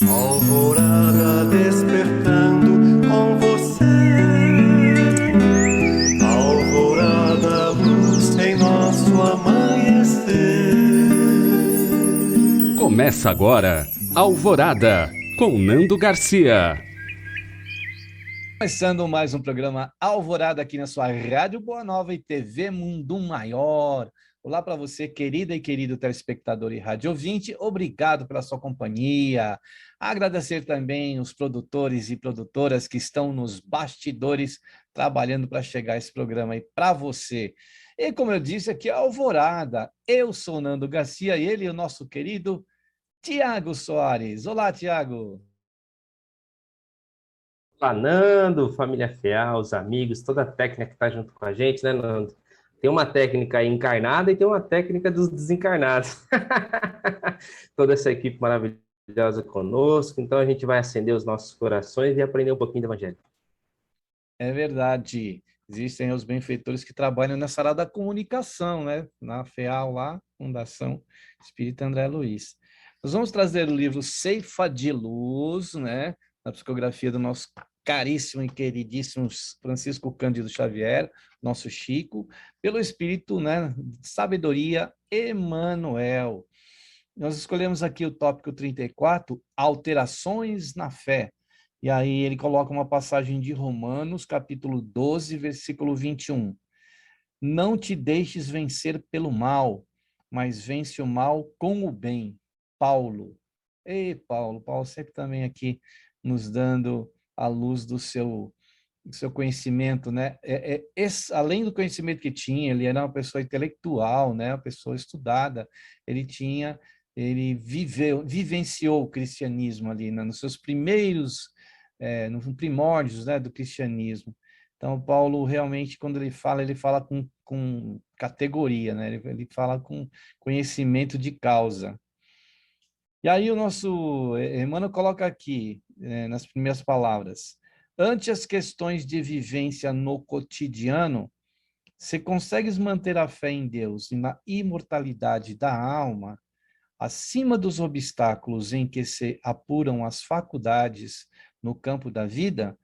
Alvorada despertando com você. Alvorada, luz em nosso amanhecer. Começa agora, Alvorada, com Nando Garcia. Começando mais um programa Alvorada aqui na sua Rádio Boa Nova e TV Mundo Maior. Olá para você, querida e querido telespectador e rádio ouvinte, obrigado pela sua companhia. Agradecer também os produtores e produtoras que estão nos bastidores trabalhando para chegar esse programa aí para você. E como eu disse aqui, Alvorada. Eu sou Nando Garcia e ele é o nosso querido Tiago Soares. Olá, Tiago. Olá, Nando, família Fiel, os amigos, toda a técnica que está junto com a gente, né, Nando? Tem uma técnica encarnada e tem uma técnica dos desencarnados. Toda essa equipe maravilhosa conosco, então a gente vai acender os nossos corações e aprender um pouquinho do Evangelho. É verdade. Existem os benfeitores que trabalham nessa área da comunicação, né? Na FEAL lá, Fundação Espírita André Luiz. Nós vamos trazer o livro Ceifa de Luz, né? Na psicografia do nosso caríssimo e queridíssimo Francisco Cândido Xavier, nosso Chico, pelo Espírito, né? De Sabedoria Emmanuel. Nós escolhemos aqui o tópico 34, alterações na fé. E aí ele coloca uma passagem de Romanos, capítulo 12, versículo 21. Não te deixes vencer pelo mal, mas vence o mal com o bem. Paulo. Ei, Paulo. Paulo sempre também aqui nos dando a luz do seu conhecimento, né? Além do conhecimento que tinha, ele era uma pessoa intelectual, né? Uma pessoa estudada. Ele vivenciou o cristianismo ali, né? Nos seus primeiros, nos primórdios, né, do cristianismo. Então, Paulo realmente, quando ele fala com categoria, né? Ele fala com conhecimento de causa. E aí o nosso Emmanuel coloca aqui, nas primeiras palavras, ante as questões de vivência no cotidiano, se consegues manter a fé em Deus e na imortalidade da alma, acima dos obstáculos em que se apuram as faculdades no campo da vida,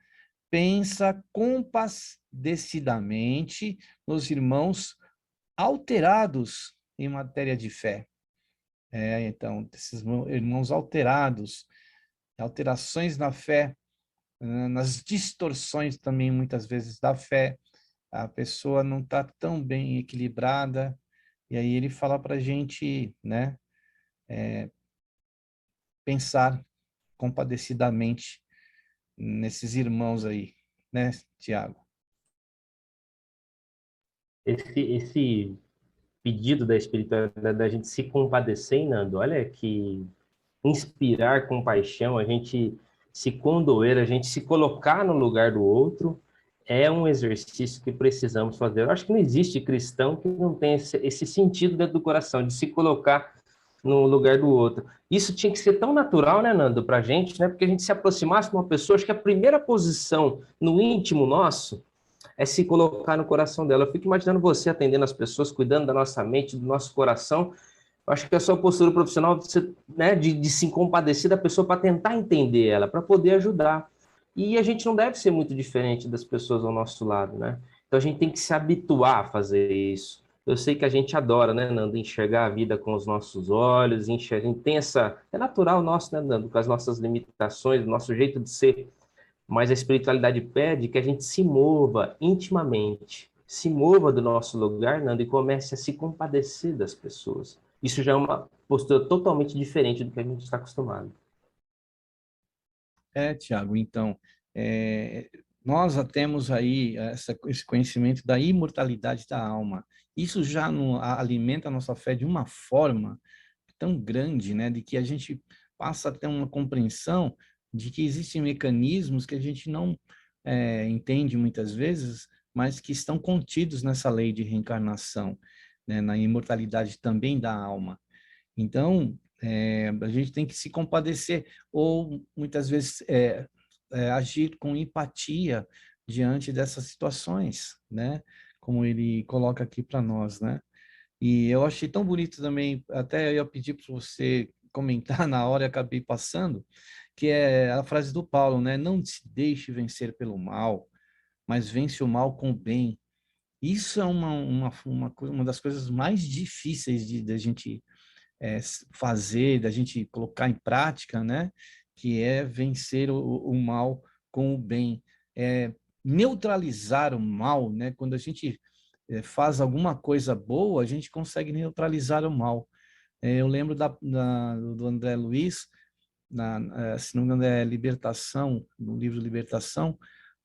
pensa compadecidamente nos irmãos alterados em matéria de fé. Então, esses irmãos alterados, alterações na fé, nas distorções também, muitas vezes, da fé, a pessoa não está tão bem equilibrada, e aí ele fala para a gente, né, pensar compadecidamente nesses irmãos aí, né, Tiago? Esse pedido da espiritualidade da gente se compadecer, Nando, olha que inspirar compaixão, a gente se condoer, a gente se colocar no lugar do outro, é um exercício que precisamos fazer. Eu acho que não existe cristão que não tenha esse sentido dentro do coração, de se colocar no lugar do outro. Isso tinha que ser tão natural, né, Nando, para a gente, né? Porque a gente se aproximasse de uma pessoa, acho que a primeira posição no íntimo nosso é se colocar no coração dela. Eu fico imaginando você atendendo as pessoas, cuidando da nossa mente, do nosso coração. Eu acho que a sua postura profissional, né, de se compadecer da pessoa para tentar entender ela, para poder ajudar. E a gente não deve ser muito diferente das pessoas ao nosso lado, né? Então a gente tem que se habituar a fazer isso. Eu sei que a gente adora, né, Nando, enxergar a vida com os nossos olhos, enxergar, a gente tem essa... É natural nosso, né, Nando, com as nossas limitações, o nosso jeito de ser, mas a espiritualidade pede que a gente se mova intimamente, se mova do nosso lugar, Nando, e comece a se compadecer das pessoas. Isso já é uma postura totalmente diferente do que a gente está acostumado. Tiago, então, é, nós já temos aí esse conhecimento da imortalidade da alma. Isso já alimenta a nossa fé de uma forma tão grande, né, de que a gente passa a ter uma compreensão de que existem mecanismos que a gente não entende muitas vezes, mas que estão contidos nessa lei de reencarnação, né, na imortalidade também da alma. Então, a gente tem que se compadecer, ou muitas vezes agir com empatia diante dessas situações, né? Como ele coloca aqui para nós, né? E eu achei tão bonito também, até eu ia pedir para você comentar na hora e acabei passando, que é a frase do Paulo, né? Não se deixe vencer pelo mal, mas vence o mal com o bem. Isso é uma das coisas mais difíceis de a gente fazer, da gente colocar em prática, né? Que é vencer o mal com o bem, neutralizar o mal, né? Quando a gente faz alguma coisa boa, a gente consegue neutralizar o mal. Eu lembro do André Luiz, se não me engano é Libertação, no livro Libertação,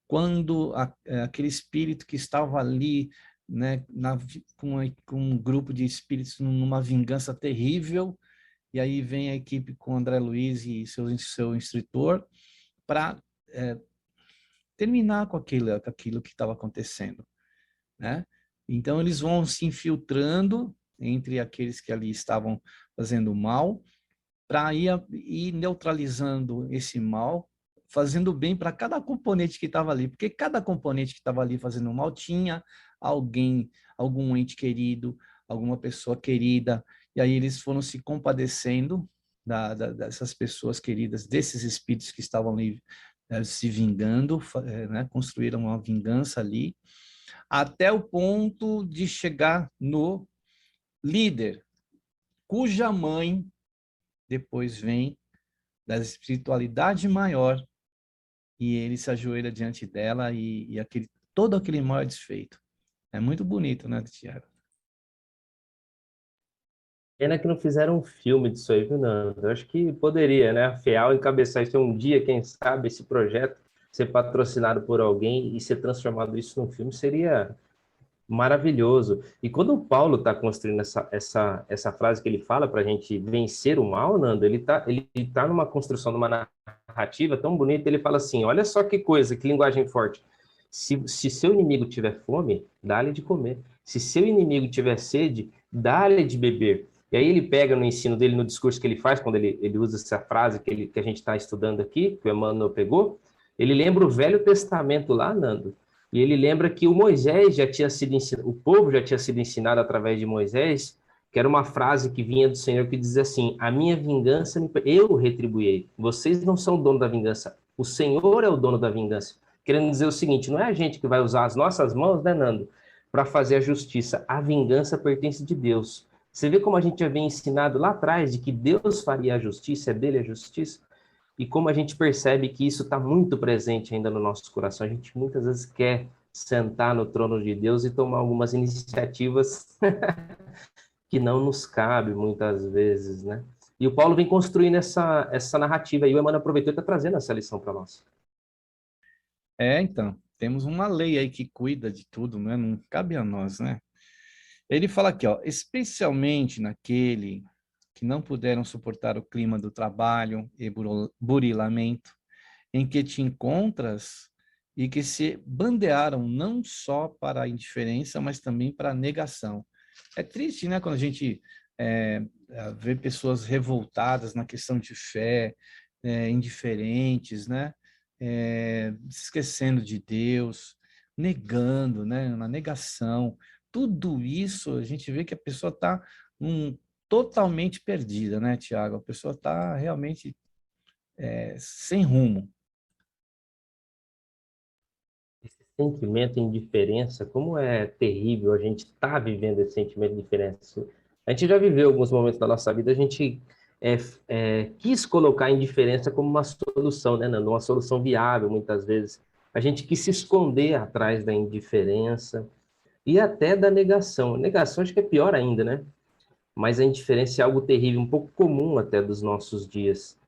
quando aquele espírito que estava ali, né, com um grupo de espíritos numa vingança terrível, e aí vem a equipe com André Luiz e seu instrutor para terminar com aquilo que estava acontecendo, né? Então eles vão se infiltrando entre aqueles que ali estavam fazendo mal, para ir neutralizando esse mal, fazendo bem para cada componente que estava ali, porque cada componente que estava ali fazendo mal tinha alguém, algum ente querido, alguma pessoa querida, e aí eles foram se compadecendo dessas pessoas queridas, desses espíritos que estavam ali se vingando, né? Construíram uma vingança ali, até o ponto de chegar no líder, cuja mãe depois vem da espiritualidade maior e ele se ajoelha diante dela e todo aquele mal é desfeito. É muito bonito, né, Tiago? Pena que não fizeram um filme disso aí, viu, Nando? Eu acho que poderia, né? A FEAL encabeçar isso um dia, quem sabe, esse projeto ser patrocinado por alguém e ser transformado isso num filme seria maravilhoso. E quando o Paulo está construindo essa frase que ele fala para a gente vencer o mal, Nando, ele tá numa construção, numa narrativa tão bonita, ele fala assim, olha só que coisa, que linguagem forte. Se seu inimigo tiver fome, dá-lhe de comer. Se seu inimigo tiver sede, dá-lhe de beber. E aí ele pega no ensino dele, no discurso que ele faz, quando ele usa essa frase que a gente está estudando aqui, que o Emmanuel pegou, ele lembra o Velho Testamento lá, Nando, e ele lembra que o Moisés já tinha sido ensinado, o povo já tinha sido ensinado através de Moisés, que era uma frase que vinha do Senhor que dizia assim: a minha vingança eu retribuirei. Vocês não são o dono da vingança. O Senhor é o dono da vingança. Querendo dizer o seguinte: não é a gente que vai usar as nossas mãos, né, Nando, para fazer a justiça. A vingança pertence de Deus. Você vê como a gente já vem ensinado lá atrás de que Deus faria a justiça, é dele a justiça? E como a gente percebe que isso está muito presente ainda no nosso coração. A gente muitas vezes quer sentar no trono de Deus e tomar algumas iniciativas que não nos cabe muitas vezes, né? E o Paulo vem construindo essa narrativa, e o Emmanuel aproveitou e está trazendo essa lição para nós. Então, temos uma lei aí que cuida de tudo, né? Não cabe a nós, né? Ele fala aqui, ó, especialmente naquele que não puderam suportar o clima do trabalho e burilamento, em que te encontras e que se bandearam não só para a indiferença, mas também para a negação. É triste, né, quando a gente vê pessoas revoltadas na questão de fé, indiferentes, né, esquecendo de Deus, negando, né, na negação. Tudo isso a gente vê que a pessoa está totalmente perdida, né, Tiago? A pessoa está realmente sem rumo. Esse sentimento de indiferença, como é terrível a gente estar vivendo esse sentimento de indiferença. A gente já viveu alguns momentos da nossa vida, a gente quis colocar a indiferença como uma solução, né, Nando? Uma solução viável, muitas vezes. A gente quis se esconder atrás da indiferença e até da negação. Negação acho que é pior ainda, né? Mas a indiferença é algo terrível, um pouco comum até dos nossos dias.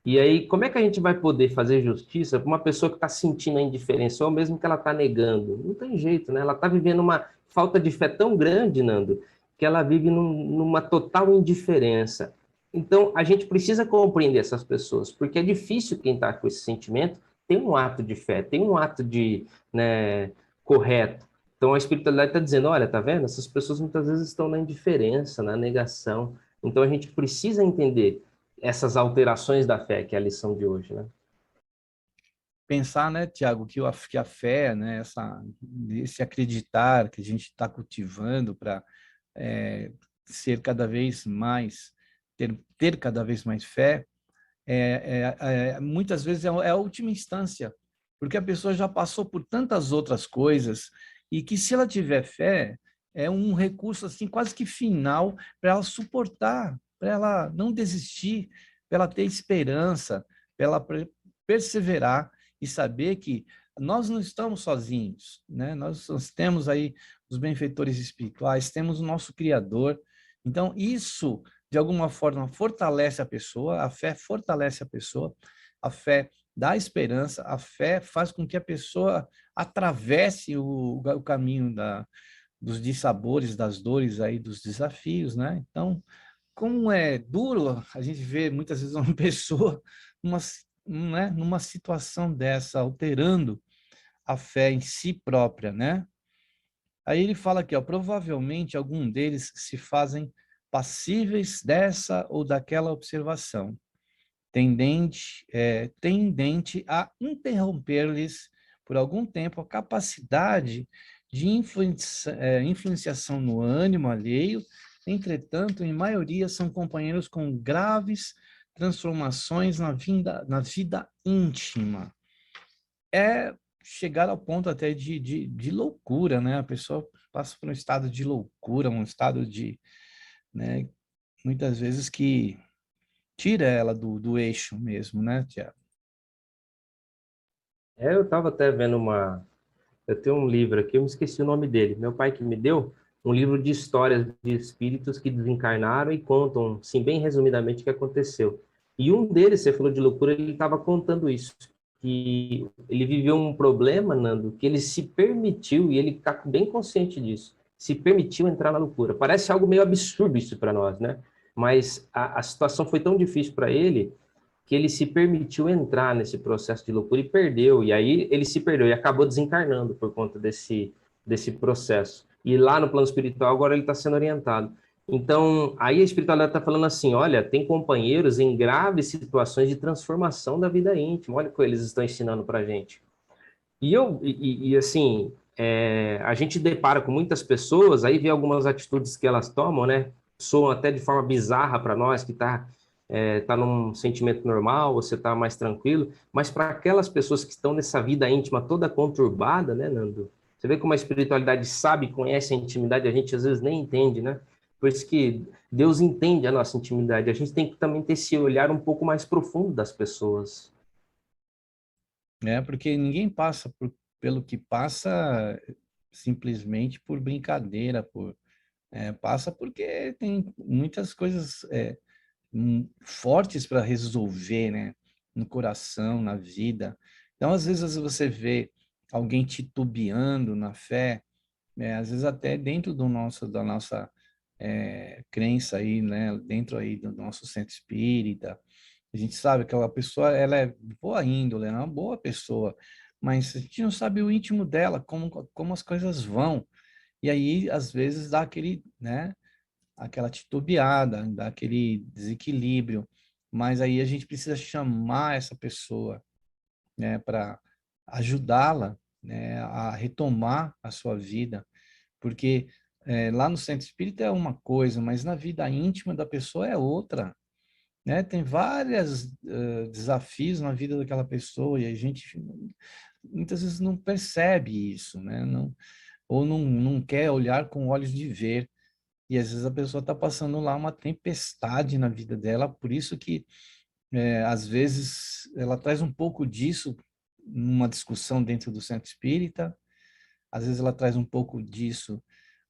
E aí, como é que a gente vai poder fazer justiça para uma pessoa que está sentindo a indiferença, ou mesmo que ela está negando? Não tem jeito, né? Ela está vivendo uma falta de fé tão grande, Nando, que ela vive numa total indiferença. Então, a gente precisa compreender essas pessoas, porque é difícil quem está com esse sentimento ter um ato de fé, ter um ato de, né, correto. Então, a espiritualidade está dizendo, olha, tá vendo? Essas pessoas muitas vezes estão na indiferença, na negação. Então, a gente precisa entender essas alterações da fé, que é a lição de hoje, né? Pensar, né, Tiago, que a fé, né, esse acreditar que a gente está cultivando para ser cada vez mais, ter cada vez mais fé, muitas vezes é a última instância, porque a pessoa já passou por tantas outras coisas e que se ela tiver fé, é um recurso assim quase que final para ela suportar, para ela não desistir, para ela ter esperança, para ela perseverar e saber que nós não estamos sozinhos, né? Nós temos aí os benfeitores espirituais, temos o nosso Criador. Então, isso, de alguma forma, fortalece a pessoa, a fé fortalece a fé dá esperança, a fé faz com que a pessoa atravesse o caminho dos dissabores, das dores aí, dos desafios, né? Então, como é duro a gente ver muitas vezes uma pessoa numa situação dessa, alterando a fé em si própria, né? Aí ele fala aqui, ó, provavelmente algum deles se fazem passíveis dessa ou daquela observação, tendente a interromper-lhes por algum tempo a capacidade de influenciação no ânimo alheio. Entretanto, em maioria são companheiros com graves transformações na vida íntima. É chegar ao ponto até de loucura, né? A pessoa passa por um estado de loucura, um estado de, né, muitas vezes que tira ela do eixo mesmo, né, Tiago? Eu estava até vendo eu tenho um livro aqui, eu me esqueci o nome dele. Meu pai que me deu um livro de histórias de espíritos que desencarnaram e contam, assim, bem resumidamente, o que aconteceu. E um deles, você falou de loucura, ele estava contando isso, que ele viveu um problema, Nando, que ele se permitiu, e ele está bem consciente disso, se permitiu entrar na loucura. Parece algo meio absurdo isso para nós, né? Mas a situação foi tão difícil para ele que ele se permitiu entrar nesse processo de loucura e perdeu. E aí ele se perdeu e acabou desencarnando por conta desse processo. E lá no plano espiritual, agora ele está sendo orientado. Então, aí a espiritualidade está falando assim, olha, tem companheiros em graves situações de transformação da vida íntima. Olha o que eles estão ensinando para a gente. Assim, a gente depara com muitas pessoas, aí vê algumas atitudes que elas tomam, né? Soam até de forma bizarra para nós, que tá num sentimento normal, você tá mais tranquilo, mas para aquelas pessoas que estão nessa vida íntima toda conturbada, né, Nando? Você vê como a espiritualidade sabe, conhece a intimidade, a gente às vezes nem entende, né? Por isso que Deus entende a nossa intimidade, a gente tem que também ter esse olhar um pouco mais profundo das pessoas. Porque ninguém passa pelo que passa simplesmente por brincadeira, passa porque tem muitas coisas fortes para resolver, né? No coração, na vida. Então, às vezes você vê alguém titubeando na fé, às vezes até dentro da nossa crença aí, né? Dentro aí do nosso centro espírita, a gente sabe que aquela pessoa, ela é boa índole, ela é uma boa pessoa, mas a gente não sabe o íntimo dela, como as coisas vão. E aí, às vezes, dá aquele, né? Aquela titubeada, dá aquele desequilíbrio, mas aí a gente precisa chamar essa pessoa, né, para ajudá-la, né, a retomar a sua vida, porque lá no centro espírita é uma coisa, mas na vida íntima da pessoa é outra, né? Tem vários desafios na vida daquela pessoa e a gente muitas vezes não percebe isso, né? Ou não quer olhar com olhos de ver. E às vezes a pessoa está passando lá uma tempestade na vida dela, por isso que às vezes ela traz um pouco disso numa discussão dentro do centro espírita, às vezes ela traz um pouco disso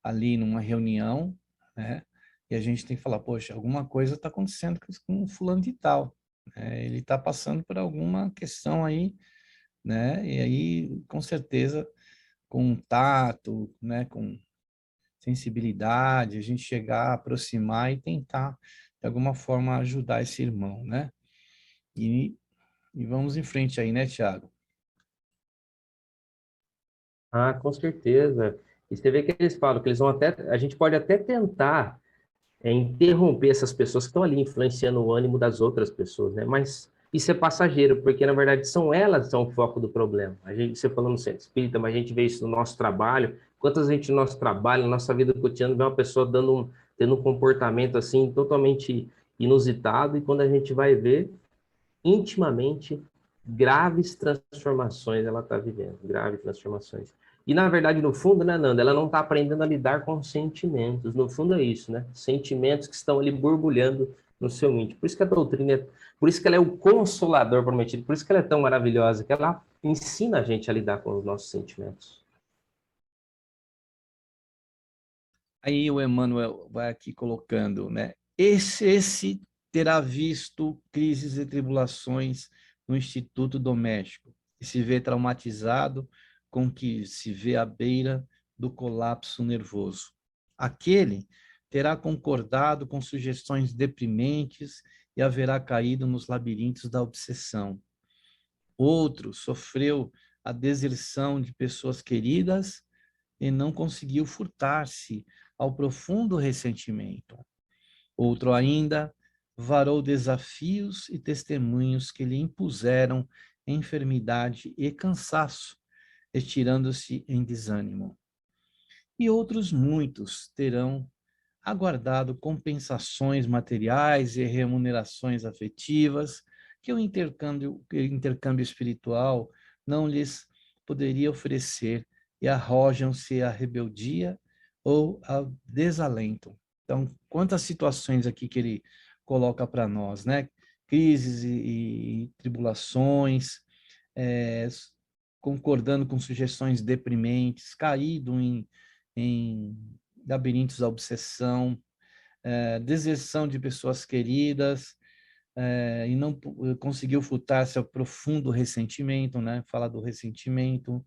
ali numa reunião, né? E a gente tem que falar, poxa, alguma coisa está acontecendo com fulano de tal, né? Ele está passando por alguma questão aí, né? E aí, com certeza, com tato, né? Com sensibilidade, a gente chegar, aproximar e tentar, de alguma forma, ajudar esse irmão, né? E vamos em frente aí, né, Tiago? Ah, com certeza. E você vê que eles falam que eles vão até, a gente pode até tentar interromper essas pessoas que estão ali influenciando o ânimo das outras pessoas, né? Mas isso é passageiro, porque na verdade são elas que são o foco do problema. A gente, você falou no centro espírita, mas a gente vê isso no nosso trabalho. Quantas gente no nosso trabalho, na nossa vida cotidiana, vê uma pessoa tendo um comportamento assim totalmente inusitado, e quando a gente vai ver, intimamente, graves transformações ela está vivendo, graves transformações. E, na verdade, no fundo, né, Nanda, ela não está aprendendo a lidar com sentimentos. No fundo é isso, né? Sentimentos que estão ali borbulhando no seu íntimo. Por isso que a doutrina, por isso que ela é o consolador prometido, por isso que ela é tão maravilhosa, que ela ensina a gente a lidar com os nossos sentimentos. Aí o Emmanuel vai aqui colocando, né? Esse terá visto crises e tribulações no instituto doméstico e se vê traumatizado com que se vê à beira do colapso nervoso. Aquele terá concordado com sugestões deprimentes e haverá caído nos labirintos da obsessão. Outro sofreu a deserção de pessoas queridas e não conseguiu furtar-se ao profundo ressentimento. Outro ainda varou desafios e testemunhos que lhe impuseram enfermidade e cansaço, estirando-se em desânimo. E outros muitos terão aguardado compensações materiais e remunerações afetivas que o intercâmbio espiritual não lhes poderia oferecer e arrojam-se à rebeldia ou ao desalento. Então, quantas situações aqui que ele coloca para nós, né? Crises e tribulações, é, concordando com sugestões deprimentes, caído em labirintos da obsessão, deserção de pessoas queridas, e não conseguiu furtar-se ao profundo ressentimento, né? Fala do ressentimento,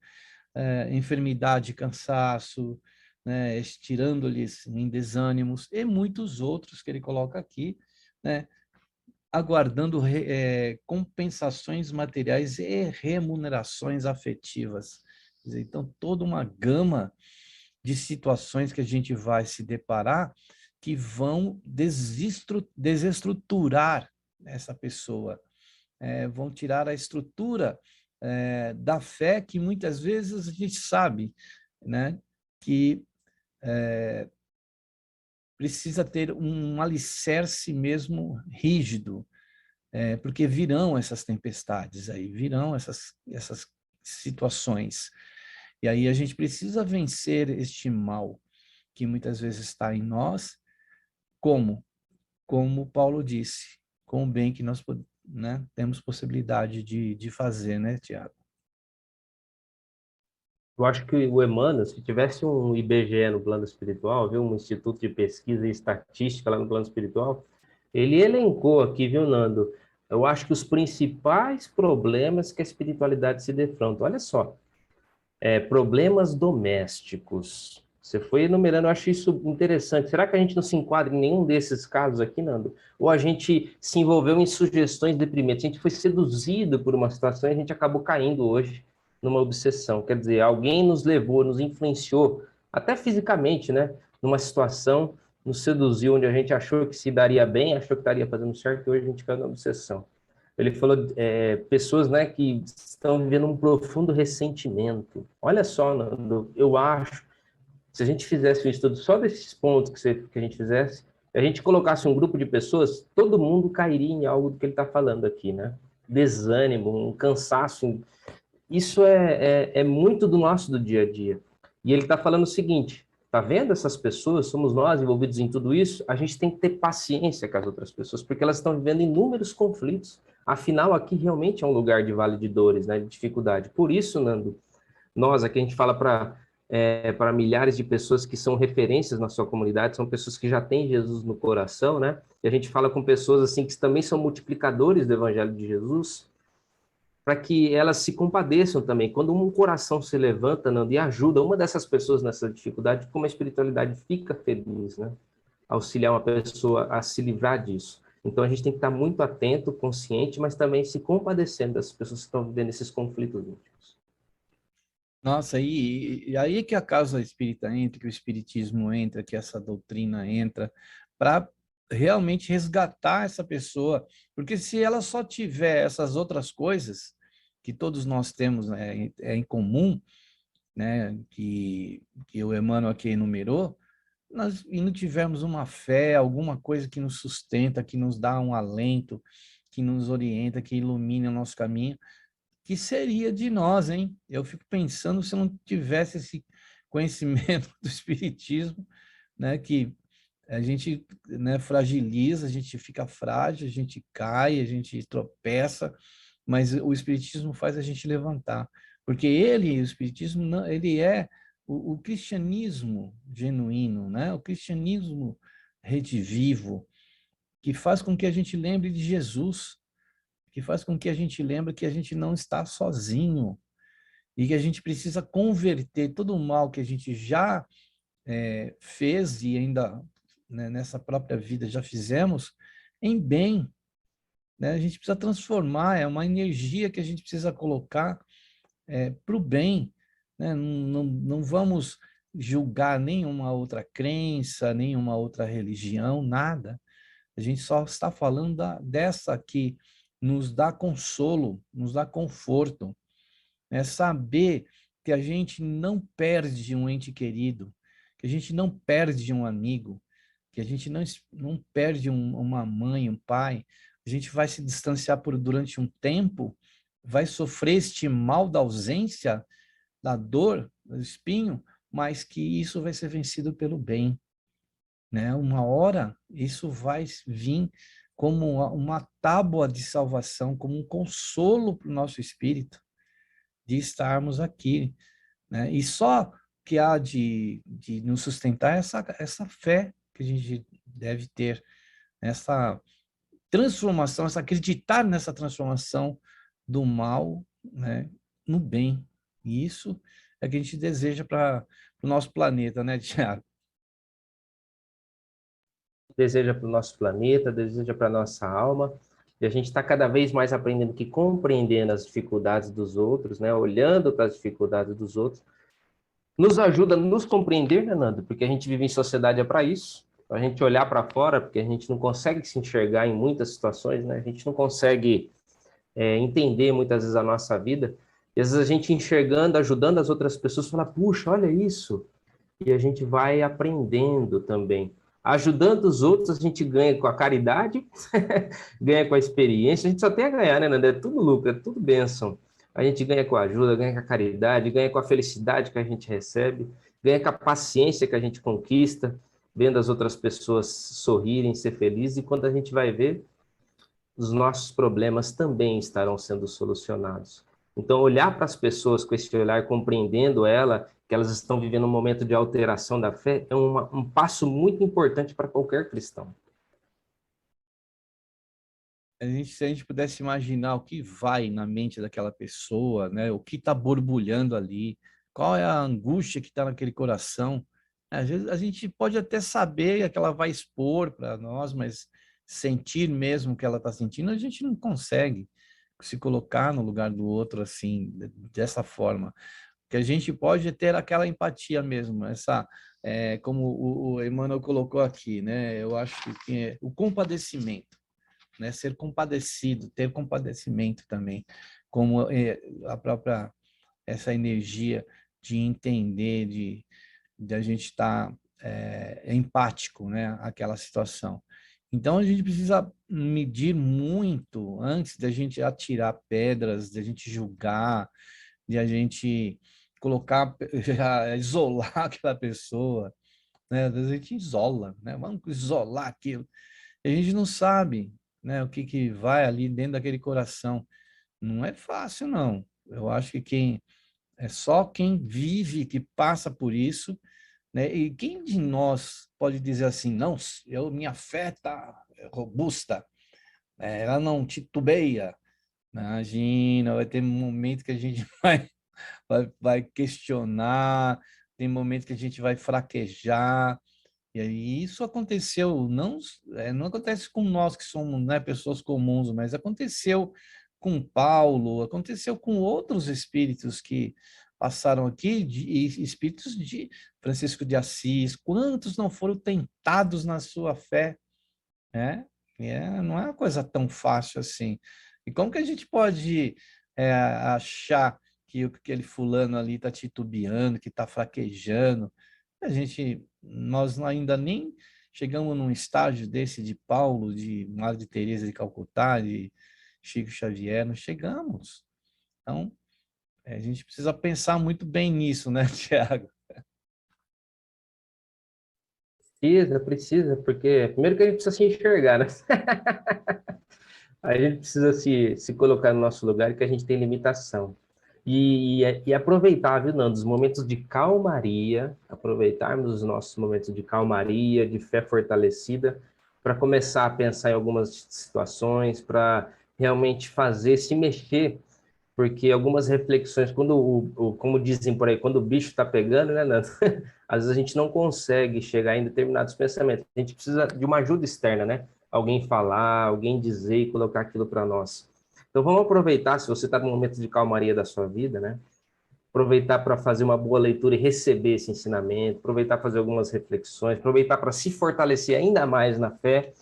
enfermidade, cansaço, né? Estirando-lhes em desânimos, e muitos outros que ele coloca aqui, né? Aguardando compensações materiais e remunerações afetivas. Quer dizer, então, toda uma gama de situações que a gente vai se deparar que vão desestruturar essa pessoa, vão tirar a estrutura da fé que muitas vezes a gente sabe, né, que precisa ter um alicerce mesmo rígido, porque virão essas tempestades aí, virão essas situações. E aí a gente precisa vencer este mal que muitas vezes está em nós, como? Como Paulo disse, com o bem que nós, né, temos possibilidade de fazer, né, Tiago? Eu acho que o Emmanuel, se tivesse um IBGE no plano espiritual, viu, um Instituto de Pesquisa e Estatística lá no plano espiritual, ele elencou aqui, viu, Nando? Eu acho que os principais problemas que a espiritualidade se defronta. Olha só, problemas domésticos. Você foi enumerando, eu acho isso interessante. Será que a gente não se enquadra em nenhum desses casos aqui, Nando? Ou a gente se envolveu em sugestões deprimentes? A gente foi seduzido por uma situação e a gente acabou caindo hoje numa obsessão. Quer dizer, alguém nos levou, nos influenciou, até fisicamente, né? Numa situação, nos seduziu, onde a gente achou que se daria bem, achou que estaria fazendo certo, e hoje a gente caiu na obsessão. Ele falou pessoas, né, que estão vivendo um profundo ressentimento. Olha só, Nando, eu acho, se a gente fizesse um estudo só desses pontos que a gente fizesse, a gente colocasse um grupo de pessoas, todo mundo cairia em algo do que ele está falando aqui, né? Desânimo, um cansaço. Isso é muito do nosso do dia a dia. E ele está falando o seguinte, tá vendo essas pessoas, somos nós envolvidos em tudo isso, a gente tem que ter paciência com as outras pessoas, porque elas estão vivendo inúmeros conflitos. Afinal, aqui realmente é um lugar de vale de dores, né, de dificuldade. Por isso, Nando, nós aqui a gente fala para milhares de pessoas que são referências na sua comunidade, são pessoas que já têm Jesus no coração, né? E a gente fala com pessoas assim que também são multiplicadores do Evangelho de Jesus, para que elas se compadeçam também. Quando um coração se levanta, Nando, e ajuda uma dessas pessoas nessa dificuldade, como a espiritualidade fica feliz, né? Auxiliar uma pessoa a se livrar disso. Então a gente tem que estar muito atento, consciente, mas também se compadecendo das pessoas que estão vivendo esses conflitos íntimos. Nossa, e aí que a causa espírita entra, que o espiritismo entra, que essa doutrina entra, para realmente resgatar essa pessoa, porque se ela só tiver essas outras coisas que todos nós temos, né, em comum, né, que o Emmanuel aqui enumerou, e não tivermos uma fé, alguma coisa que nos sustenta, que nos dá um alento, que nos orienta, que ilumina o nosso caminho, que seria de nós, hein? Eu fico pensando se eu não tivesse esse conhecimento do Espiritismo, né? Que a gente, né, fragiliza, a gente fica frágil, a gente cai, a gente tropeça, mas o Espiritismo faz a gente levantar, porque o Espiritismo, ele é o cristianismo genuíno, né? O cristianismo redivivo, que faz com que a gente lembre de Jesus, que faz com que a gente lembre que a gente não está sozinho e que a gente precisa converter todo o mal que a gente já fez e ainda, né, nessa própria vida já fizemos em bem, né? A gente precisa transformar, é uma energia que a gente precisa colocar para o bem, né? Não vamos julgar nenhuma outra crença, nenhuma outra religião, nada. A gente só está falando dessa que nos dá consolo, nos dá conforto. É saber que a gente não perde um ente querido, que a gente não perde um amigo, que a gente não perde uma mãe, um pai. A gente vai se distanciar durante um tempo, vai sofrer este mal da ausência, da dor, do espinho, mas que isso vai ser vencido pelo bem, né? Uma hora isso vai vir como uma tábua de salvação, como um consolo para o nosso espírito de estarmos aqui, né? E só que há de nos sustentar essa fé que a gente deve ter, essa transformação, essa acreditar nessa transformação do mal, né, no bem. E isso é o que a gente deseja para o nosso planeta, né, Tiago? Deseja para o nosso planeta, deseja para a nossa alma, e a gente está cada vez mais aprendendo que compreendendo as dificuldades dos outros, né, olhando para as dificuldades dos outros, nos ajuda a nos compreender, né, Nando? Porque a gente vive em sociedade é para isso, a gente olhar para fora, porque a gente não consegue se enxergar em muitas situações, né? A gente não consegue entender muitas vezes a nossa vida, e às vezes a gente enxergando, ajudando as outras pessoas, fala, puxa, olha isso, e a gente vai aprendendo também. Ajudando os outros, a gente ganha com a caridade, ganha com a experiência, a gente só tem a ganhar, né, Nando? É tudo lucro, é tudo bênção. A gente ganha com a ajuda, ganha com a caridade, ganha com a felicidade que a gente recebe, ganha com a paciência que a gente conquista, vendo as outras pessoas sorrirem, ser felizes, e quando a gente vai ver, os nossos problemas também estarão sendo solucionados. Então, olhar para as pessoas com esse olhar, compreendendo ela, que elas estão vivendo um momento de alteração da fé, é um passo muito importante para qualquer cristão. Se a gente pudesse imaginar o que vai na mente daquela pessoa, né? O que está borbulhando ali, qual é a angústia que está naquele coração. Às vezes a gente pode até saber que ela vai expor para nós, mas sentir mesmo o que ela está sentindo, a gente não consegue se colocar no lugar do outro assim, dessa forma. Que a gente pode ter aquela empatia mesmo, como o Emmanuel colocou aqui, né? Eu acho que é o compadecimento, né? Ser compadecido, ter compadecimento também, como a própria essa energia de entender, de a gente estar empático, né? Aquela situação. Então a gente precisa medir muito antes da gente atirar pedras, da gente julgar, de a gente colocar, isolar aquela pessoa, né? Às vezes a gente isola, né? Vamos isolar aquilo. E a gente não sabe, né, o que vai ali dentro daquele coração. Não é fácil, não. Eu acho que é só quem vive, que passa por isso, né? E quem de nós pode dizer assim, não, minha fé está robusta, né? Ela não titubeia. Imagina, vai ter um momento que a gente vai questionar, tem momentos que a gente vai fraquejar. E aí isso aconteceu, não acontece com nós que somos, né, pessoas comuns, mas aconteceu com Paulo, aconteceu com outros espíritos que passaram aqui, e espíritos de Francisco de Assis, quantos não foram tentados na sua fé, né? Não é uma coisa tão fácil assim. E como que a gente pode achar que aquele fulano ali está titubeando, que está fraquejando? Nós ainda nem chegamos num estágio desse de Paulo, de Madre Teresa de Calcutá, de Chico Xavier, não chegamos. Então, a gente precisa pensar muito bem nisso, né, Tiago? Precisa, porque primeiro que a gente precisa se enxergar, né? A gente precisa se colocar no nosso lugar, que a gente tem limitação. E aproveitar, viu, Nando, os momentos de calmaria, aproveitarmos os nossos momentos de calmaria, de fé fortalecida, para começar a pensar em algumas situações, para realmente fazer, se mexer, porque algumas reflexões, como dizem por aí, quando o bicho está pegando, né, Nando? Às vezes a gente não consegue chegar em determinados pensamentos. A gente precisa de uma ajuda externa, né? Alguém falar, alguém dizer e colocar aquilo para nós. Então vamos aproveitar, se você está num momento de calmaria da sua vida, né? Aproveitar para fazer uma boa leitura e receber esse ensinamento, aproveitar para fazer algumas reflexões, aproveitar para se fortalecer ainda mais na fé,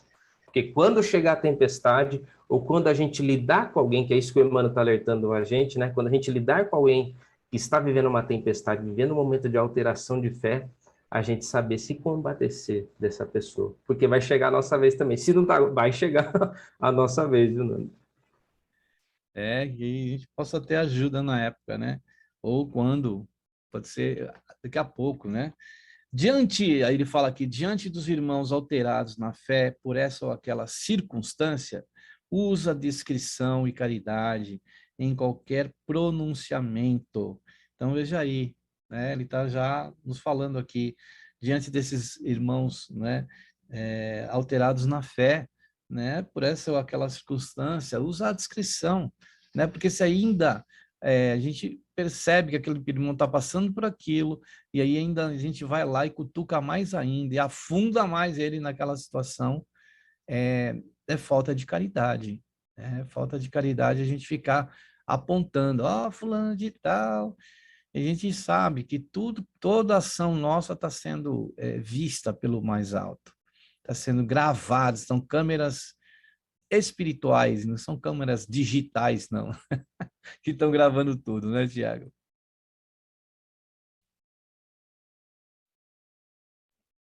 porque quando chegar a tempestade, ou quando a gente lidar com alguém, que é isso que o Emmanuel está alertando a gente, né? Quando a gente lidar com alguém que está vivendo uma tempestade, vivendo um momento de alteração de fé, a gente saber se compadecer dessa pessoa, porque vai chegar a nossa vez também. Se não tá, vai chegar a nossa vez, viu, Nando? Que a gente possa ter ajuda na época, né? Ou quando, pode ser daqui a pouco, né? Aí ele fala aqui, diante dos irmãos alterados na fé por essa ou aquela circunstância, usa discrição e caridade em qualquer pronunciamento. Então, veja aí, né? Ele está já nos falando aqui, diante desses irmãos, né? Alterados na fé, né? Por essa ou aquela circunstância, usa a discrição, né? Porque se ainda a gente percebe que aquele irmão está passando por aquilo, e aí ainda a gente vai lá e cutuca mais ainda, e afunda mais ele naquela situação, é falta de caridade. É falta de caridade a gente ficar apontando, fulano de tal. E a gente sabe que toda ação nossa está sendo vista pelo mais alto, está sendo gravada, são câmeras espirituais, não são câmeras digitais, não, que estão gravando tudo, né, Tiago?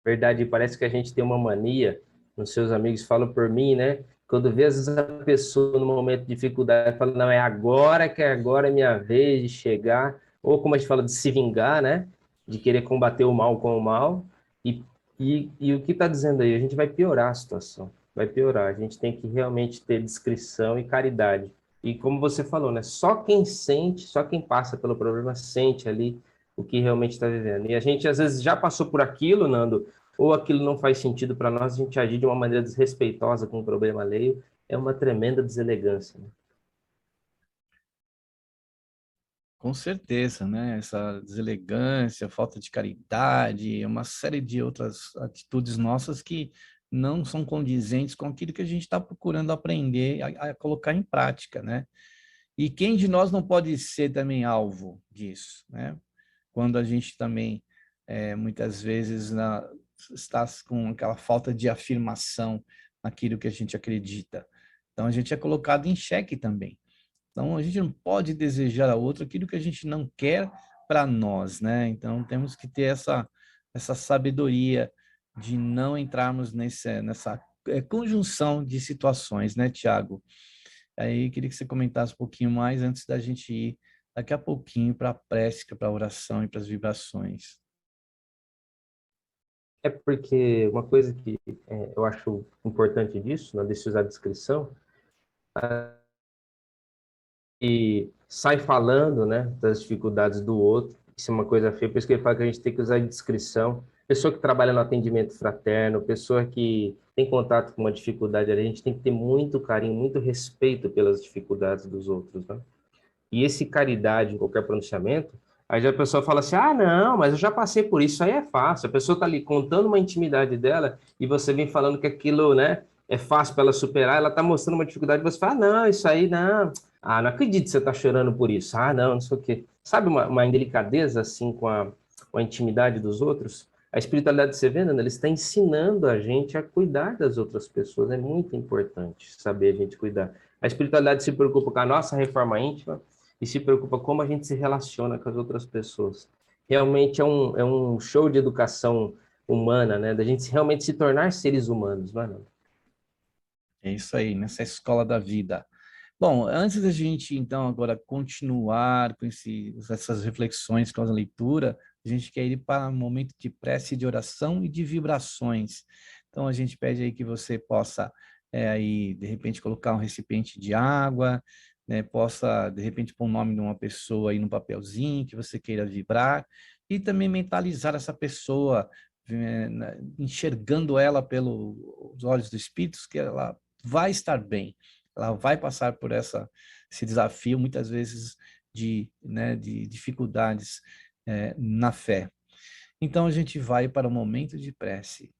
Verdade, parece que a gente tem uma mania, os seus amigos falam por mim, né? Quando vê, às vezes, a pessoa no momento de dificuldade, fala, não, é agora que agora é minha vez de chegar, ou como a gente fala, de se vingar, né? De querer combater o mal com o mal, e, e o que está dizendo aí? A gente vai piorar a situação, vai piorar, a gente tem que realmente ter discrição e caridade. E como você falou, né? Só quem sente, só quem passa pelo problema sente ali o que realmente está vivendo. E a gente, às vezes, já passou por aquilo, Nando, ou aquilo não faz sentido para nós, a gente agir de uma maneira desrespeitosa com um problema alheio, é uma tremenda deselegância. Né? Com certeza, né? Essa deselegância, falta de caridade, uma série de outras atitudes nossas que não são condizentes com aquilo que a gente está procurando aprender a colocar em prática, né? E quem de nós não pode ser também alvo disso, né? Quando a gente também, muitas vezes, está com aquela falta de afirmação naquilo que a gente acredita. Então, a gente é colocado em xeque também. Então, a gente não pode desejar a outro aquilo que a gente não quer para nós, né? Então, temos que ter essa sabedoria de não entrarmos nessa conjunção de situações, né, Tiago? Aí, queria que você comentasse um pouquinho mais antes da gente ir daqui a pouquinho para a prece, para a oração e para as vibrações. É porque uma coisa que eu acho importante disso, na de usar a descrição, e sai falando, né, das dificuldades do outro, isso é uma coisa feia, por isso que ele fala que a gente tem que usar a discrição. Pessoa que trabalha no atendimento fraterno, pessoa que tem contato com uma dificuldade, a gente tem que ter muito carinho, muito respeito pelas dificuldades dos outros, né? E esse caridade em qualquer pronunciamento, aí já a pessoa fala assim, não, mas eu já passei por isso, aí é fácil. A pessoa está ali contando uma intimidade dela e você vem falando que aquilo, né, é fácil para ela superar, ela está mostrando uma dificuldade e você fala, não, isso aí não. Não acredito que você está chorando por isso. Não sei o quê. Sabe uma indelicadeza assim com a intimidade dos outros? A espiritualidade, você vê, né, ela está ensinando a gente a cuidar das outras pessoas. É muito importante saber a gente cuidar. A espiritualidade se preocupa com a nossa reforma íntima, e se preocupa como a gente se relaciona com as outras pessoas. Realmente é um show de educação humana, né? Da gente realmente se tornar seres humanos, não é, Nando? É isso aí, nessa escola da vida. Bom, antes da gente, então, agora continuar com essas reflexões com a leitura, a gente quer ir para um momento de prece, de oração e de vibrações. Então, a gente pede aí que você possa, aí, de repente, colocar um recipiente de água, né, possa, de repente, pôr o nome de uma pessoa aí no papelzinho que você queira vibrar, e também mentalizar essa pessoa, enxergando ela pelos olhos do Espírito, que ela vai estar bem, ela vai passar por esse desafio, muitas vezes, de dificuldades na fé. Então, a gente vai para o momento de prece.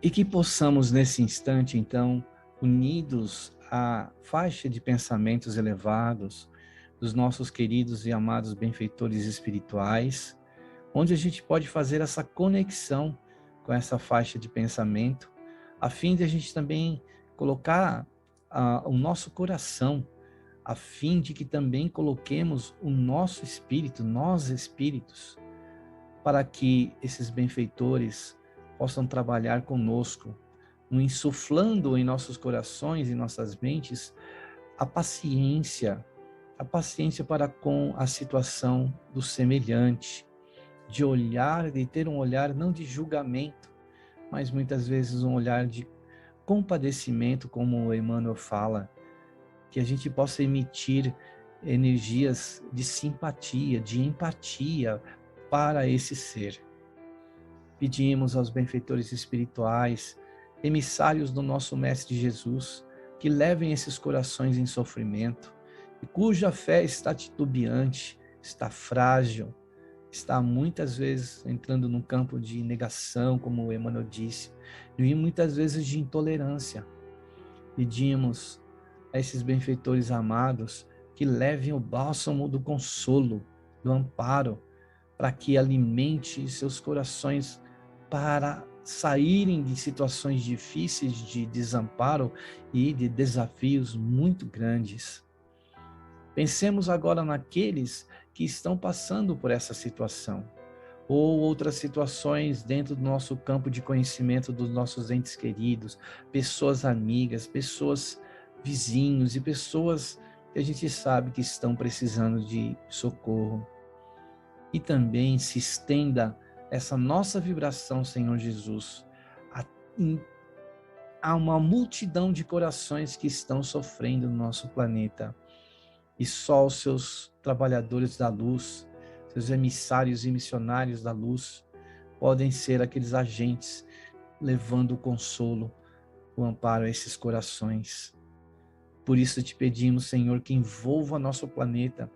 E que possamos, nesse instante, então, unidos à faixa de pensamentos elevados dos nossos queridos e amados benfeitores espirituais, onde a gente pode fazer essa conexão com essa faixa de pensamento, a fim de a gente também colocar o nosso coração, a fim de que também coloquemos o nosso espírito, nós espíritos, para que esses benfeitores possam trabalhar conosco, insuflando em nossos corações e nossas mentes a paciência para com a situação do semelhante, de olhar, de ter um olhar não de julgamento, mas muitas vezes um olhar de compadecimento, como o Emmanuel fala, que a gente possa emitir energias de simpatia, de empatia para esse ser. Pedimos aos benfeitores espirituais, emissários do nosso Mestre Jesus, que levem esses corações em sofrimento, e cuja fé está titubeante, está frágil, está muitas vezes entrando num campo de negação, como o Emmanuel disse, e muitas vezes de intolerância. Pedimos a esses benfeitores amados que levem o bálsamo do consolo, do amparo, para que alimente seus corações para saírem de situações difíceis de desamparo e de desafios muito grandes. Pensemos agora naqueles que estão passando por essa situação, ou outras situações dentro do nosso campo de conhecimento dos nossos entes queridos, pessoas amigas, pessoas vizinhos e pessoas que a gente sabe que estão precisando de socorro. E também se estenda essa nossa vibração, Senhor Jesus, a uma multidão de corações que estão sofrendo no nosso planeta. E só os seus trabalhadores da luz, seus emissários e missionários da luz, podem ser aqueles agentes levando o consolo, o amparo a esses corações. Por isso te pedimos, Senhor, que envolva nosso planeta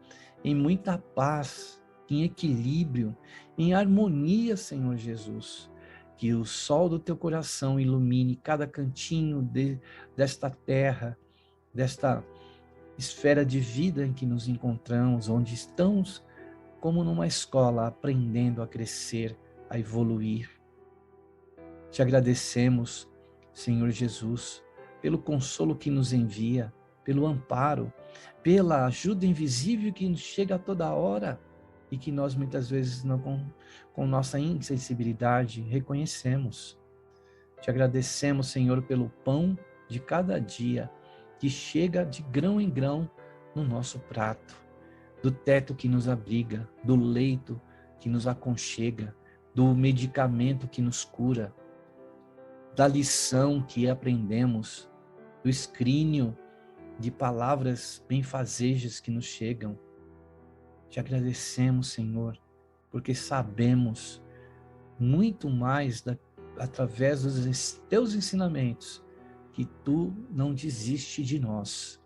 em muita paz, em equilíbrio, em harmonia, Senhor Jesus. Que o sol do teu coração ilumine cada cantinho desta terra, desta esfera de vida em que nos encontramos, onde estamos como numa escola, aprendendo a crescer, a evoluir. Te agradecemos, Senhor Jesus, pelo consolo que nos envia, pelo amparo, pela ajuda invisível que nos chega a toda hora e que nós muitas vezes não com nossa insensibilidade reconhecemos. Te agradecemos, Senhor, pelo pão de cada dia que chega de grão em grão no nosso prato, do teto que nos abriga, do leito que nos aconchega, do medicamento que nos cura, da lição que aprendemos, do escrínio de palavras benfazejas que nos chegam. Te agradecemos, Senhor, porque sabemos muito mais através dos teus ensinamentos que tu não desiste de nós,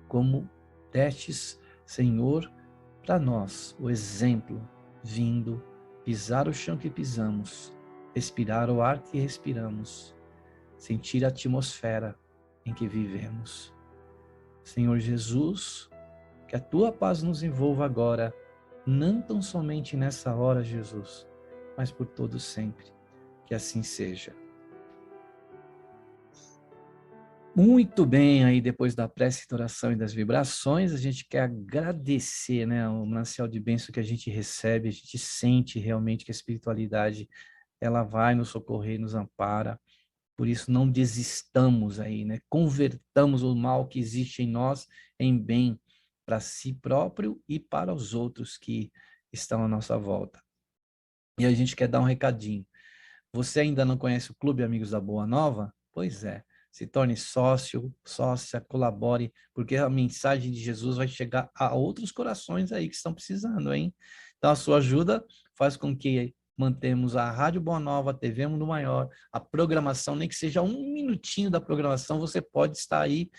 como destes, Senhor, para nós o exemplo, vindo pisar o chão que pisamos, respirar o ar que respiramos, sentir a atmosfera em que vivemos. Senhor Jesus, que a tua paz nos envolva agora, não tão somente nessa hora, Jesus, mas por todo sempre. Que assim seja. Muito bem, aí depois da prece e oração e das vibrações, a gente quer agradecer, né, o manancial de bênção que a gente recebe, a gente sente realmente que a espiritualidade, ela vai nos socorrer, nos ampara, por isso não desistamos aí, né, convertamos o mal que existe em nós em bem, para si próprio e para os outros que estão à nossa volta. E a gente quer dar um recadinho. Você ainda não conhece o Clube Amigos da Boa Nova? Pois é, se torne sócio, sócia, colabore, porque a mensagem de Jesus vai chegar a outros corações aí que estão precisando, hein? Então, a sua ajuda faz com que mantemos a Rádio Boa Nova, a TV Mundo Maior, a programação, nem que seja um minutinho da programação, você pode estar aí,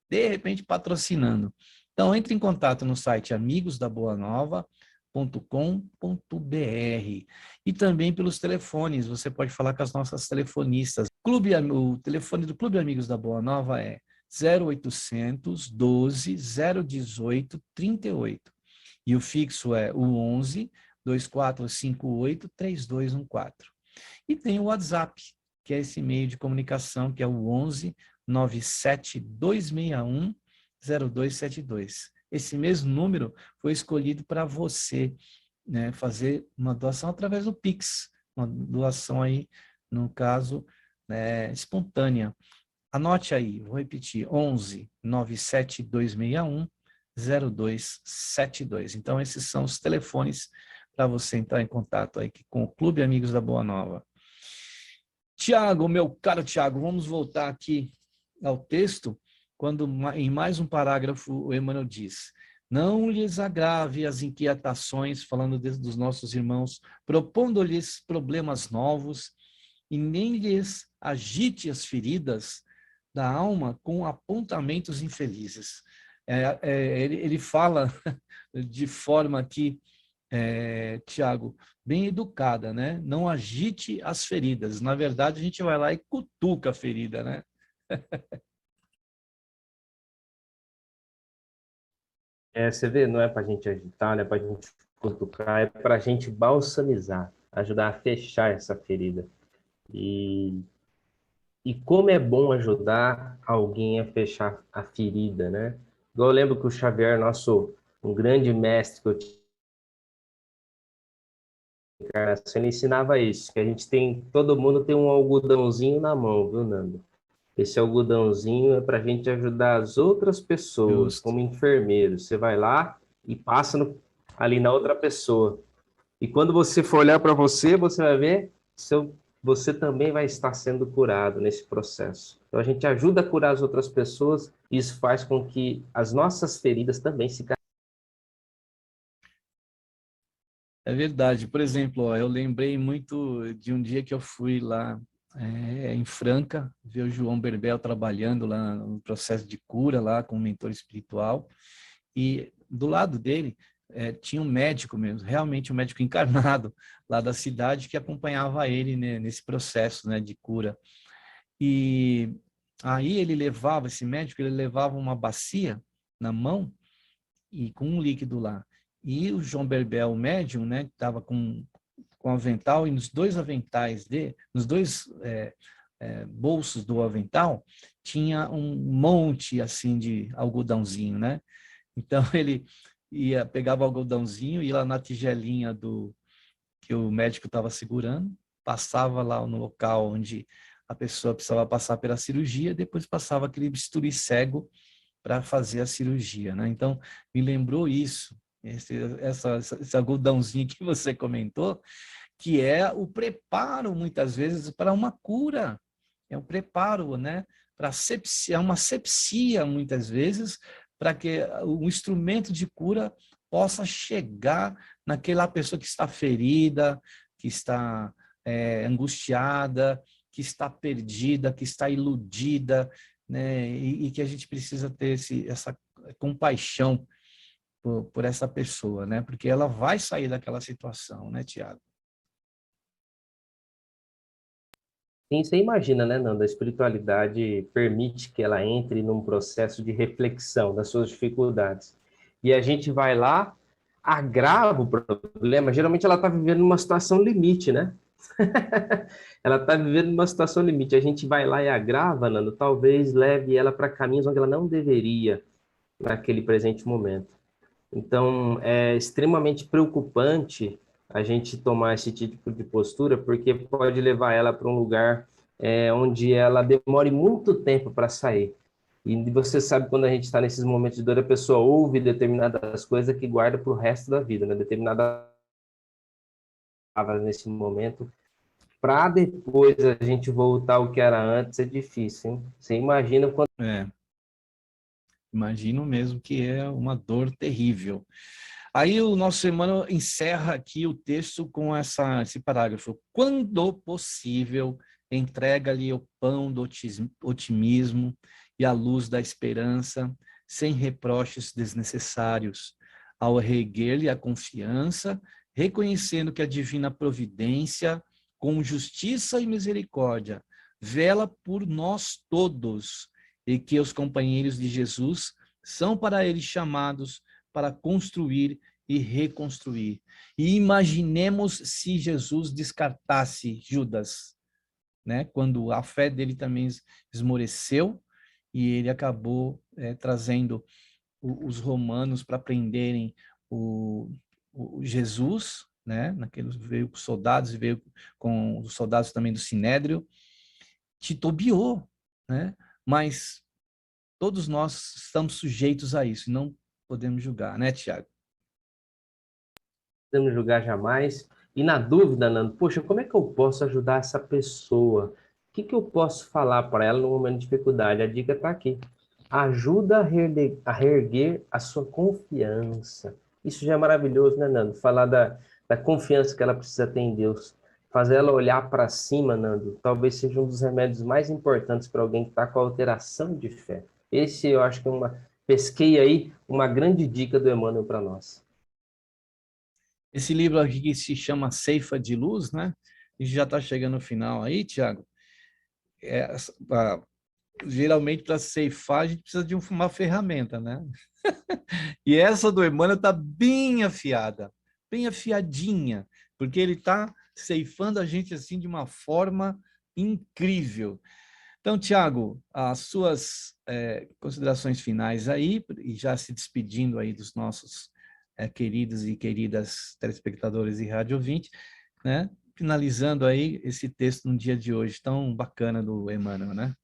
de repente, patrocinando. Então, entre em contato no site amigosdaboanova.com.br e também pelos telefones, você pode falar com as nossas telefonistas. O telefone do Clube Amigos da Boa Nova é 0800 12 018 38 e o fixo é o 11 2458 3214. E tem o WhatsApp, que é esse meio de comunicação, que é o 11 97 261 0272. Esse mesmo número foi escolhido para você, né, fazer uma doação através do Pix, uma doação aí, no caso, né, espontânea. Anote aí, vou repetir, 11 97 261 0272. Então, esses são os telefones para você entrar em contato aí com o Clube Amigos da Boa Nova. Tiago, meu caro Tiago, vamos voltar aqui ao texto, quando em mais um parágrafo o Emmanuel diz: não lhes agrave as inquietações, falando dos nossos irmãos, propondo-lhes problemas novos, e nem lhes agite as feridas da alma com apontamentos infelizes. Ele fala de forma aqui, Tiago, bem educada, né? Não agite as feridas. Na verdade, a gente vai lá e cutuca a ferida, né? Você vê, não é para a gente agitar, não é para a gente cutucar, é para a gente balsamizar, ajudar a fechar essa ferida. E como é bom ajudar alguém a fechar a ferida, né? Eu lembro que o Xavier, um grande mestre que eu tinha em encarnação, ele ensinava isso, que todo mundo tem um algodãozinho na mão, viu, Nando? Esse algodãozinho é para a gente ajudar as outras pessoas, Justo. como enfermeiro. Você vai lá e passa ali na outra pessoa. E quando você for olhar para você, você vai ver você também vai estar sendo curado nesse processo. Então a gente ajuda a curar as outras pessoas e isso faz com que as nossas feridas também se. É verdade. Por exemplo, ó, eu lembrei muito de um dia que eu fui lá em Franca, ver o João Berbel trabalhando lá no processo de cura, lá com um mentor espiritual, e do lado dele tinha um médico mesmo, realmente um médico encarnado lá da cidade que acompanhava ele, né, nesse processo, né, de cura. E aí esse médico, ele levava uma bacia na mão e com um líquido lá. E o João Berbel, o médium, né, estava com avental, e nos dois aventais nos dois bolsos do avental, tinha um monte assim de algodãozinho, né? Então ele pegava o algodãozinho, ia lá na tigelinha que o médico estava segurando, passava lá no local onde a pessoa precisava passar pela cirurgia, depois passava aquele bisturi cego para fazer a cirurgia, né? Então, me lembrou isso, esse algodãozinho que você comentou, que é o preparo, muitas vezes, para uma cura. É um preparo, né? Para sepsia, é uma sepsia, muitas vezes, para que o instrumento de cura possa chegar naquela pessoa que está ferida, que está angustiada, que está perdida, que está iludida, né? E que a gente precisa ter essa compaixão por essa pessoa, né? Porque ela vai sair daquela situação, né, Tiago? Sim, você imagina, né, Nando? A espiritualidade permite que ela entre num processo de reflexão das suas dificuldades. E a gente vai lá, agrava o problema. Geralmente ela está vivendo uma situação limite, né? Ela está vivendo uma situação limite. A gente vai lá e agrava, Nando, talvez leve ela para caminhos onde ela não deveria naquele presente momento. Então, é extremamente preocupante a gente tomar esse tipo de postura, porque pode levar ela para um lugar onde ela demore muito tempo para sair. E você sabe, quando a gente está nesses momentos de dor, a pessoa ouve determinadas coisas que guarda para o resto da vida, né? Determinadas palavras nesse momento. Para depois a gente voltar ao que era antes, é difícil, hein? Você imagina quando... Imagino mesmo que é uma dor terrível. Aí o nosso Emmanuel encerra aqui o texto com esse parágrafo. Quando possível, entrega-lhe o pão do otimismo e a luz da esperança, sem reproches desnecessários, ao reerguer-lhe a confiança, reconhecendo que a divina providência, com justiça e misericórdia, vela por nós todos, e que os companheiros de Jesus são para ele chamados para construir e reconstruir. E imaginemos se Jesus descartasse Judas, né? Quando a fé dele também esmoreceu e ele acabou trazendo os romanos para prenderem o Jesus, né? Naqueles veio com soldados e veio com os soldados também do Sinédrio, titubeou, né? Mas todos nós estamos sujeitos a isso, e não podemos julgar, né, Tiago? Não podemos julgar jamais. E na dúvida, Nando, poxa, como é que eu posso ajudar essa pessoa? O que eu posso falar para ela no momento de dificuldade? A dica está aqui. Ajuda a reerguer a sua confiança. Isso já é maravilhoso, né, Nando? Falar da confiança que ela precisa ter em Deus. Fazer ela olhar para cima, Nando, talvez seja um dos remédios mais importantes para alguém que está com alteração de fé. Esse eu acho que pesquei aí uma grande dica do Emmanuel para nós. Esse livro aqui que se chama Ceifa de Luz, né? A gente já está chegando no final aí, Tiago. Geralmente, para ceifar, a gente precisa de uma ferramenta, né? E essa do Emmanuel está bem afiada, bem afiadinha, porque ele está ceifando a gente assim de uma forma incrível. Então, Tiago, as suas considerações finais aí, e já se despedindo aí dos nossos queridos e queridas telespectadores e rádio ouvinte, né? Finalizando aí esse texto no dia de hoje tão bacana do Emmanuel, né?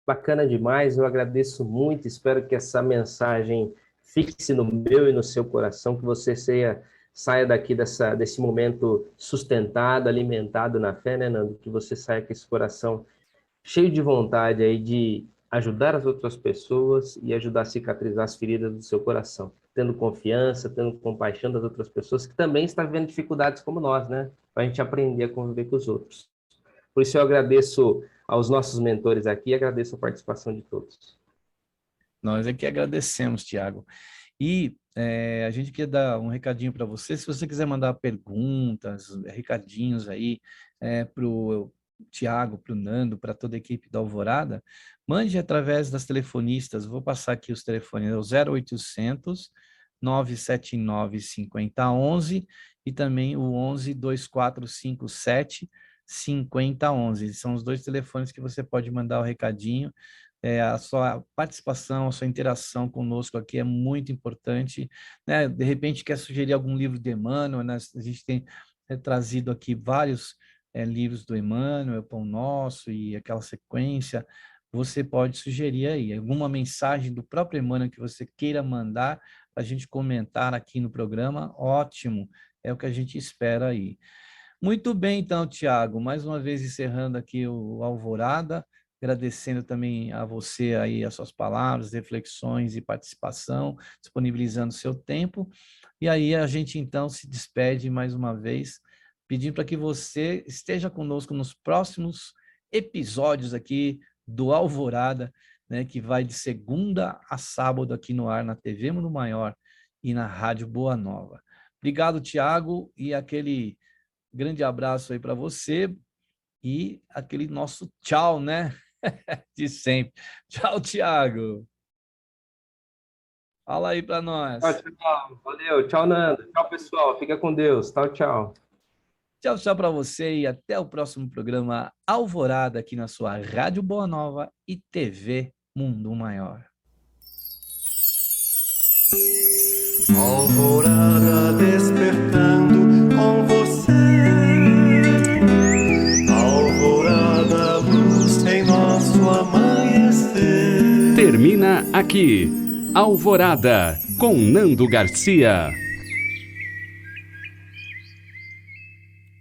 Bacana demais, eu agradeço muito, espero que essa mensagem fixe no meu e no seu coração, que você saia daqui desse momento sustentado, alimentado na fé, né, Nando? Que você saia com esse coração cheio de vontade aí de ajudar as outras pessoas e ajudar a cicatrizar as feridas do seu coração, tendo confiança, tendo compaixão das outras pessoas que também estão vivendo dificuldades como nós, né? Para a gente aprender a conviver com os outros. Por isso eu agradeço aos nossos mentores aqui e agradeço a participação de todos. Nós é que agradecemos, Tiago. E a gente quer dar um recadinho para você. Se você quiser mandar perguntas, recadinhos aí para o Tiago, para o Nando, para toda a equipe da Alvorada, mande através das telefonistas. Vou passar aqui os telefones, é o 0800 979 5011 e também o 11 2457 5011. São os dois telefones que você pode mandar o recadinho. A sua participação, a sua interação conosco aqui é muito importante, né? De repente quer sugerir algum livro de Emmanuel, né? A gente tem trazido aqui vários livros do Emmanuel, Pão Nosso e aquela sequência. Você pode sugerir aí alguma mensagem do próprio Emmanuel que você queira mandar para a gente comentar aqui no programa. Ótimo, é o que a gente espera aí. Muito bem, então, Tiago, mais uma vez encerrando aqui o Alvorada, agradecendo também a você aí as suas palavras, reflexões e participação, disponibilizando seu tempo. E aí a gente então se despede mais uma vez, pedindo para que você esteja conosco nos próximos episódios aqui do Alvorada, né, que vai de segunda a sábado aqui no ar na TV Mundo Maior e na Rádio Boa Nova. Obrigado, Tiago, e aquele grande abraço aí para você e aquele nosso tchau, né? De sempre. Tchau, Tiago. Fala aí para nós. Tchau, tchau. Valeu. Tchau, Nando. Tchau, pessoal. Fica com Deus. Tchau, tchau. Tchau, tchau para você e até o próximo programa Alvorada aqui na sua Rádio Boa Nova e TV Mundo Maior. Alvorada despertando com você. Alvorada, luz em nosso amanhecer. Termina aqui, Alvorada, com Nando Garcia.